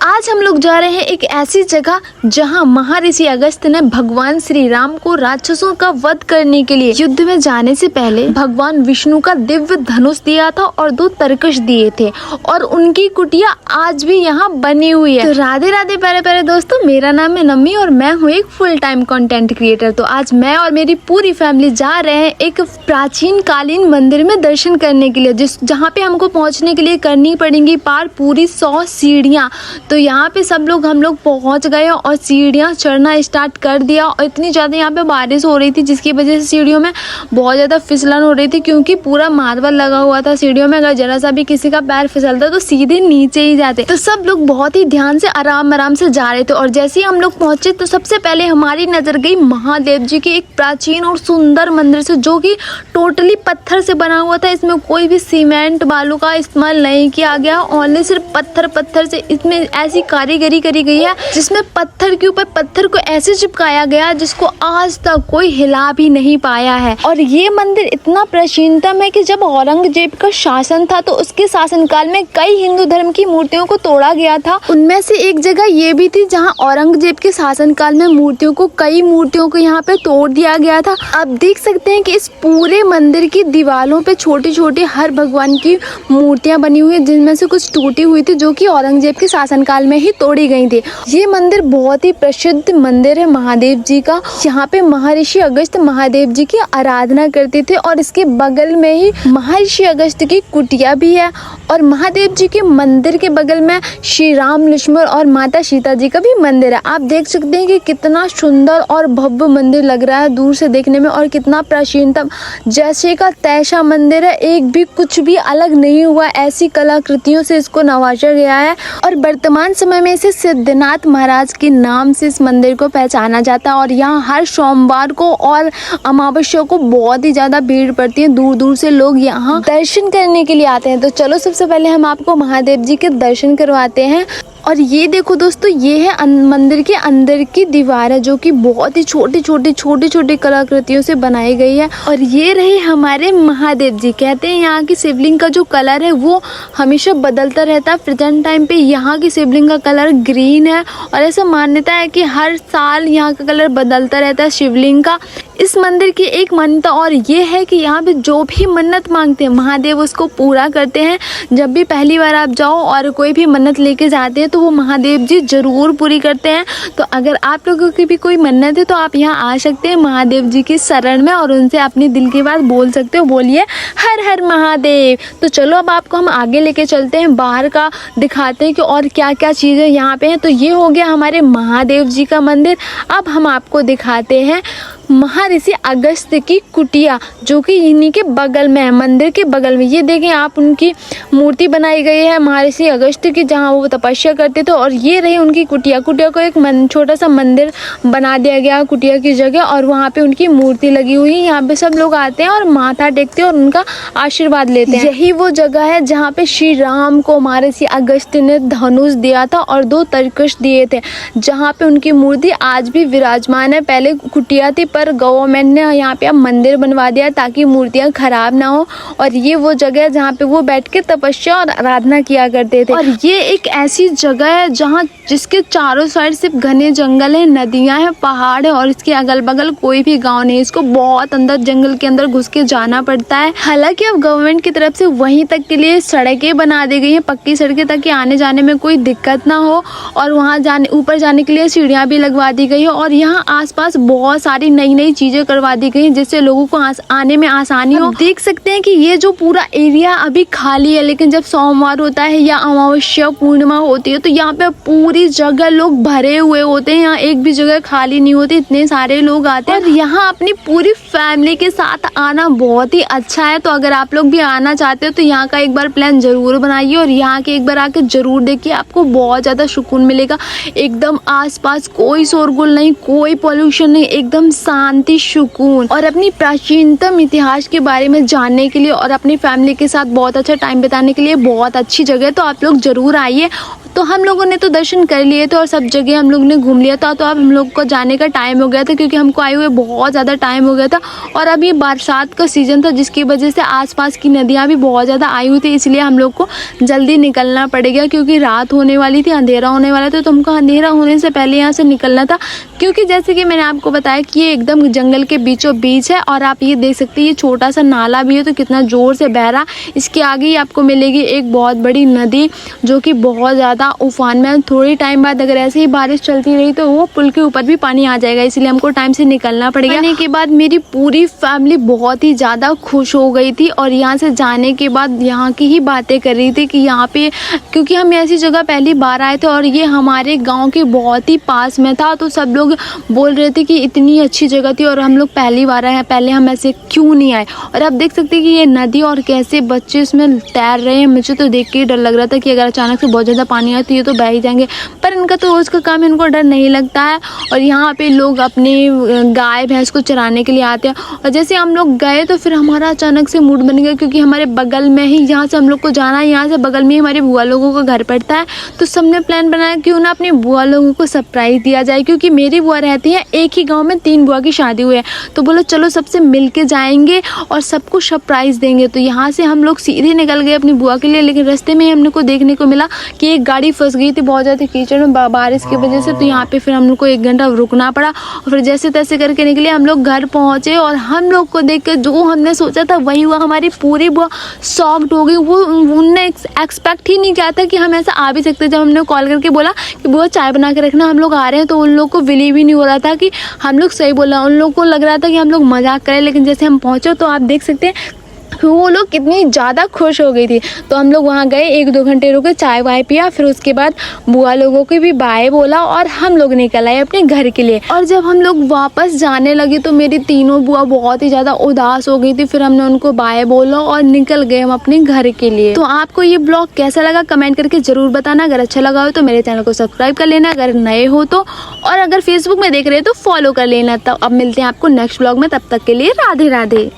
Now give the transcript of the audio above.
आज हम लोग जा रहे हैं एक ऐसी जगह जहां महर्षि अगस्त्य ने भगवान श्री राम को राक्षसों का वध करने के लिए युद्ध में जाने से पहले भगवान विष्णु का दिव्य धनुष दिया था और 2 तरकश दिए थे और उनकी कुटिया आज भी यहाँ बनी हुई है। तो राधे राधे प्यारे प्यारे दोस्तों, मेरा नाम है नम्मी और मैं हूँ एक फुल टाइम कंटेंट क्रिएटर। तो आज मैं और मेरी पूरी फैमिली जा रहे हैं एक प्राचीन कालीन मंदिर में दर्शन करने के लिए, जहाँ पे हमको पहुँचने के लिए करनी पड़ेंगी पार पूरी 100 सीढ़ियाँ। तो यहाँ पे सब लोग हम लोग पहुँच गए और सीढ़ियाँ चढ़ना स्टार्ट कर दिया और इतनी ज़्यादा यहाँ पे बारिश हो रही थी जिसकी वजह से सीढ़ियों में बहुत ज़्यादा फिसलन हो रही थी, क्योंकि पूरा मार्बल लगा हुआ था सीढ़ियों में। अगर जरा सा भी किसी का पैर फिसलता तो सीधे नीचे ही जाते। तो सब लोग बहुत ही ध्यान से आराम से जा रहे थे और जैसे ही हम लोग पहुंचे तो सबसे पहले हमारी नजर गई महादेव जी के एक प्राचीन और सुंदर मंदिर से, जो कि टोटली पत्थर से बना हुआ था। इसमें कोई भी सीमेंट बालू का इस्तेमाल नहीं किया गया, ओनली सिर्फ पत्थर से इसमें ऐसी कारीगरी करी गई है जिसमें पत्थर के ऊपर पत्थर को ऐसे चिपकाया गया जिसको आज तक कोई हिला भी नहीं पाया है। और ये मंदिर इतना प्राचीनतम है कि जब औरंगजेब का शासन था तो उसके शासनकाल में कई हिंदू धर्म की मूर्तियों को तोड़ा गया था। उनमें से एक जगह ये भी थी जहां औरंगजेब के शासनकाल में कई मूर्तियों को यहाँ पे तोड़ दिया गया था। आप देख सकते हैं कि इस पूरे मंदिर की दीवारों पे छोटी छोटी हर भगवान की मूर्तियां बनी हुई है, जिनमें से कुछ टूटी हुई थी जो कि औरंगजेब के शासनकाल में ही तोड़ी गई थी। ये मंदिर बहुत ही प्रसिद्ध मंदिर है महादेव जी का। यहाँ पे महर्षि अगस्त्य महादेव जी की आराधना करते थे और इसके बगल में ही महर्षि अगस्त्य की कुटिया भी है। और महादेव जी के मंदिर के बगल में श्री राम लक्ष्मण और माता सीता जी का भी मंदिर है। आप देख सकते हैं कि कितना सुंदर और भव्य मंदिर लग रहा है दूर से देखने में, और कितना प्राचीनतम जैसे का तैसा मंदिर है। एक भी कुछ भी अलग नहीं हुआ, ऐसी कलाकृतियों से इसको नवाजा गया है। और वर्तमान समय में इसे सिद्धनाथ महाराज के नाम से इस मंदिर को पहचाना जाता है। और यहाँ हर सोमवार को और अमावस्या को बहुत ही ज्यादा भीड़ पड़ती है, दूर दूर से लोग यहाँ दर्शन करने के लिए आते हैं। तो चलो सबसे पहले हम आपको महादेव जी के दर्शन करवाते हैं। और ये देखो दोस्तों, ये है मंदिर के अंदर की दीवार है जो कि बहुत ही छोटी कलाकृतियों से बनाई गई है। और ये रहे हमारे महादेव जी। कहते हैं यहाँ की शिवलिंग का जो कलर है वो हमेशा बदलता रहता है। प्रेजेंट टाइम पे यहाँ की शिवलिंग का कलर ग्रीन है और ऐसा मान्यता है कि हर साल यहाँ का कलर बदलता रहता है शिवलिंग का। इस मंदिर की एक मान्यता और ये है कि यहाँ पे जो भी मन्नत मांगते हैं महादेव उसको पूरा करते हैं। जब भी पहली बार आप जाओ और कोई भी मन्नत लेके जाते हैं तो वो महादेव जी जरूर पूरी करते हैं। तो अगर आप लोगों की भी कोई मन्नत है तो आप यहाँ आ सकते हैं महादेव जी की शरण में और उनसे अपनी दिल की बात बोल सकते हो। बोलिए हर हर महादेव। तो चलो अब आपको हम आगे लेके चलते हैं, बाहर का दिखाते हैं कि और क्या क्या चीज़ें यहाँ पे हैं। तो ये हो गया हमारे महादेव जी का मंदिर। अब हम आपको दिखाते हैं महर्षि अगस्त्य की कुटिया, जो कि इन्हीं के बगल में है, मंदिर के बगल में। ये देखें आप, उनकी मूर्ति बनाई गई है महर्षि अगस्त्य की, जहाँ वो तपस्या करते थे। और ये रही उनकी कुटिया को एक छोटा सा मंदिर बना दिया गया कुटिया की जगह, और वहाँ पे उनकी मूर्ति लगी हुई है। यहाँ पे सब लोग आते हैं और माथा टेकते हैं और उनका आशीर्वाद लेते हैं। यही वो जगह है जहाँ पे श्री राम को महर्षि अगस्त्य ने धनुष दिया था और 2 तरकश दिए थे, जहाँ पे उनकी मूर्ति आज भी विराजमान है। पहले कुटिया थी पर गवर्नमेंट ने यहाँ पे अब मंदिर बनवा दिया ताकि मूर्तियाँ खराब ना हो। और ये वो जगह है जहाँ पे वो बैठ के तपस्या और आराधना किया करते थे। और ये एक ऐसी जगह है जहाँ जिसके चारों साइड सिर्फ घने जंगल है, नदियाँ हैं, पहाड़ है और इसके अगल बगल कोई भी गांव नहीं। इसको बहुत अंदर जंगल के अंदर घुस के जाना पड़ता है। हालांकि अब गवर्नमेंट की तरफ से वहीं तक के लिए सड़कें बना दी गई हैं, पक्की सड़कें, ताकि आने जाने में कोई दिक्कत ना हो। और वहाँ ऊपर जाने के लिए सीढ़ियाँ भी लगवा दी गई है। और यहाँ आसपास बहुत सारी नई चीजें करवा दी गई जिससे लोगों को आने में आसानी हो। देख सकते हैं कि ये जो पूरा एरिया अभी खाली है, लेकिन जब सोमवार होता है या अमावस्या पूर्णिमा होती है तो यहाँ पे पूरी जगह लोग भरे हुए होते हैं। यहाँ एक भी जगह खाली नहीं होती, इतने सारे लोग आते हैं। और यहाँ अपनी पूरी फैमिली के साथ आना बहुत ही अच्छा है। तो अगर आप लोग भी आना चाहते हो तो यहाँ का एक बार प्लान जरूर बनाइए और यहाँ के एक बार आके जरूर देखिए, आपको बहुत ज्यादा सुकून मिलेगा। एकदम आसपास कोई शोरगुल नहीं, कोई पोल्यूशन नहीं, एकदम शांति, सुकून। और अपनी प्राचीनतम इतिहास के बारे में जानने के लिए और अपनी फैमिली के साथ बहुत अच्छा टाइम बिताने के लिए बहुत अच्छी जगह है। तो आप लोग जरूर आइए। तो हम लोगों ने तो दर्शन कर लिए थे और सब जगह हम लोग ने घूम लिया था। तो अब हम लोग को जाने का टाइम हो गया था, क्योंकि हमको आए हुए बहुत ज़्यादा टाइम हो गया था और अब ये बरसात का सीज़न था, जिसकी वजह से आसपास की नदियाँ भी बहुत ज़्यादा आई हुई थी। इसलिए हम लोग को जल्दी निकलना पड़ेगा, क्योंकि रात होने वाली थी, अंधेरा होने वाला था। तो हमको अंधेरा होने से पहले यहाँ से निकलना था, क्योंकि जैसे कि मैंने आपको बताया कि ये एकदम जंगल के बीचों बीच है। और आप ये देख सकते हैं, ये छोटा सा नाला भी है तो कितना ज़ोर से बह रहा। इसके आगे ही आपको मिलेगी एक बहुत बड़ी नदी, जो कि बहुत ज़्यादा उफान में। थोड़ी टाइम बाद अगर ऐसे ही बारिश चलती रही तो वो पुल के ऊपर भी पानी आ जाएगा, इसलिए हमको टाइम से निकलना पड़ेगा। आने के बाद मेरी पूरी फैमिली बहुत ही ज़्यादा खुश हो गई थी और यहाँ से जाने के बाद यहाँ की ही बातें कर रही थी कि यहाँ पे, क्योंकि हम ऐसी जगह पहली बार आए थे और ये हमारे गाँव के बहुत ही पास में था। तो सब लोग बोल रहे थे कि इतनी अच्छी जगह थी और हम लोग पहली बार आए हैं, पहले हम ऐसे क्यों नहीं आए। और आप देख सकते हैं कि ये नदी और कैसे बच्चे इसमें तैर रहे हैं। मुझे तो देख के ही डर लग रहा था कि अगर अचानक से बहुत ज़्यादा पानी आए तो ये तो बह ही जाएंगे, पर इनका तो रोज़ का काम है, इनको डर नहीं लगता है। और यहाँ पे लोग अपने गाय भैंस को चराने के लिए आते हैं। और जैसे हम लोग गए तो फिर हमारा अचानक से मूड बन गया, क्योंकि हमारे बगल में ही जहाँ से हम लोग को जाना है, यहाँ से बगल में ही हमारे बुआ लोगों का घर पड़ता है। तो सबने प्लान बनाया क्यों ना अपने बुआ लोगों को सरप्राइज़ दिया जाए, क्योंकि मेरी बुआ रहती है एक ही गाँव में, 3 बुआ की शादी हुई है। तो बोलो चलो सबसे मिल के जाएंगे और सबको सरप्राइज़ देंगे। तो यहाँ से हम लोग सीधे निकल गए अपनी बुआ के लिए, लेकिन रास्ते में ही हमने को देखने को मिला कि एक गाड़ी फंस गई थी बहुत ज़्यादा कीचड़ में बारिश की वजह से। तो यहाँ पे फिर हम लोग को 1 घंटा रुकना पड़ा और फिर जैसे तैसे करके निकले हम लोग घर पहुँचे। और हम लोग को देख कर जो हमने सोचा था वही हुआ, हमारी पूरी बुआ शॉक्ड हो गई। वो उनने एक्सपेक्ट ही नहीं किया था कि हम ऐसा आ भी सकते। जब हमने कॉल करके बोला कि बुआ चाय बना के रखना, हम लोग आ रहे हैं, तो उन लोग को बिलीव ही नहीं हो रहा था कि हम लोग सही बोला। उन लोग को लग रहा था कि हम लोग मजाक करें, लेकिन जैसे हम पहुँचे तो आप देख सकते हैं वो लोग कितनी ज़्यादा खुश हो गई थी। तो हम लोग वहाँ गए, 1-2 घंटे रुके, चाय वाय पिया, फिर उसके बाद बुआ लोगों को भी बाय बोला और हम लोग निकल आए अपने घर के लिए। और जब हम लोग वापस जाने लगे तो मेरी तीनों बुआ बहुत ही ज़्यादा उदास हो गई थी। फिर हमने उनको बाय बोला और निकल गए हम अपने घर के लिए। तो आपको ये ब्लॉग कैसा लगा कमेंट करके ज़रूर बताना। अगर अच्छा लगा हो तो मेरे चैनल को सब्सक्राइब कर लेना अगर नए हो तो, और अगर फेसबुक में देख रहे हो तो फॉलो कर लेना। तब अब मिलते हैं आपको नेक्स्ट ब्लॉग में, तब तक के लिए राधे राधे।